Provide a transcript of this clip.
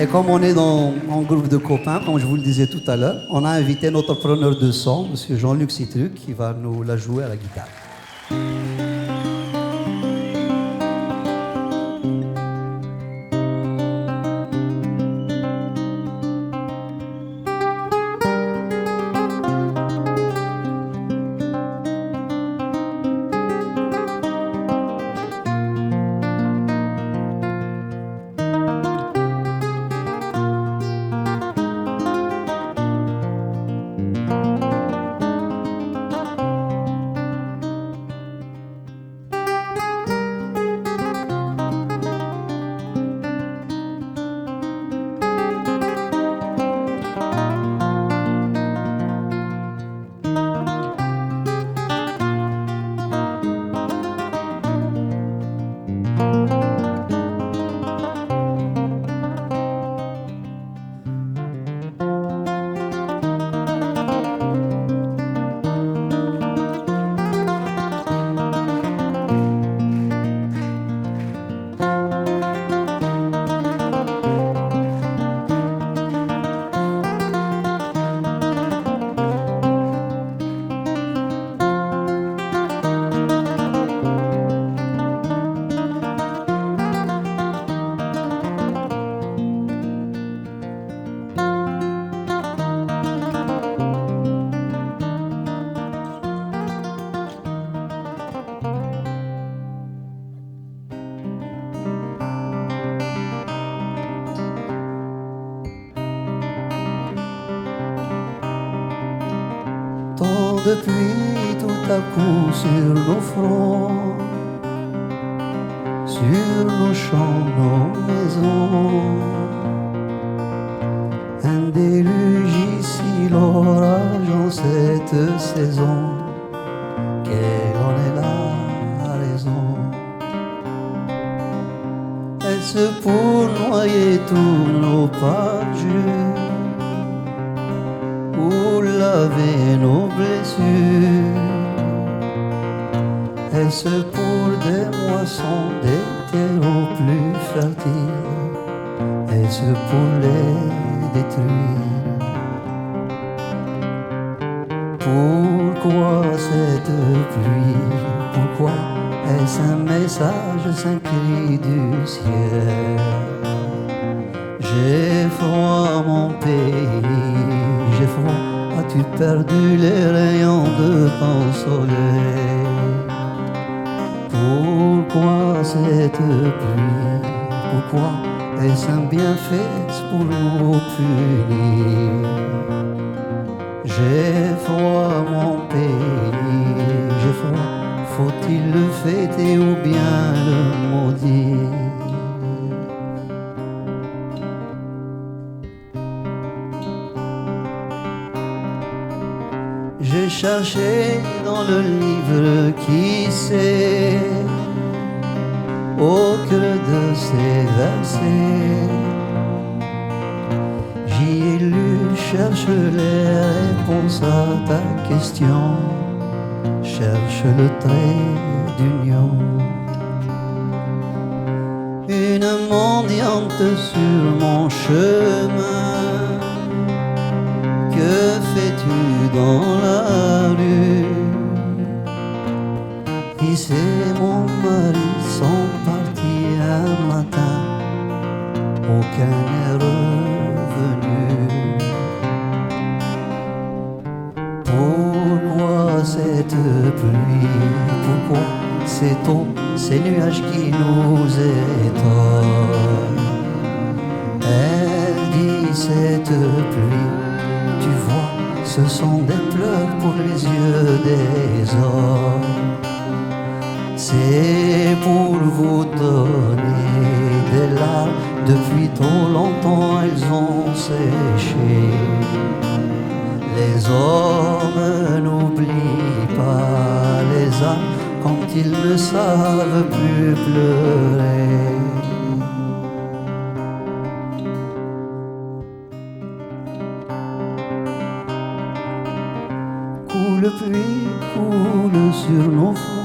Et comme on est dans un groupe de copains, comme je vous le disais tout à l'heure, on a invité notre preneur de son, monsieur Jean-Luc Citruc, qui va nous la jouer à la guitare. Tant de pluie tout à coup sur nos fronts, sur nos champs, nos maisons. Un déluge ici, l'orage en cette saison. Quelle en est la raison? Est-ce pour noyer tous nos parjures ou laver nos blessures? Est-ce pour des moissons, des terreaux plus fertiles? Est-ce pour les détruire? Pourquoi cette pluie? Pourquoi est-ce un message, un cri du ciel? J'ai froid mon pays, j'ai froid, as-tu perdu les rayons de ton soleil? Pourquoi cette pluie? Pourquoi est-ce un bienfait pour nous punir? J'ai froid mon pays, j'ai froid, faut-il le fêter ou bien le maudire? J'ai cherché dans le livre qui sait, au creux de ces versets, j'y ai lu, cherche les réponses à ta question, cherche le trait d'union. Une mendiante sur mon chemin, que fais-tu dans la rue? Fils et mon mari sont partis un matin, aucun n'est revenu. Pourquoi cette pluie? Pourquoi cette eau, ces nuages qui nous étonnent? Elle dit cette pluie, tu vois, ce sont des pleurs pour les yeux des hommes. C'est pour vous donner des larmes, depuis trop longtemps elles ont séché. Les hommes n'oublient pas les âmes quand ils ne savent plus pleurer. Coule pluie, coule sur nos fronts,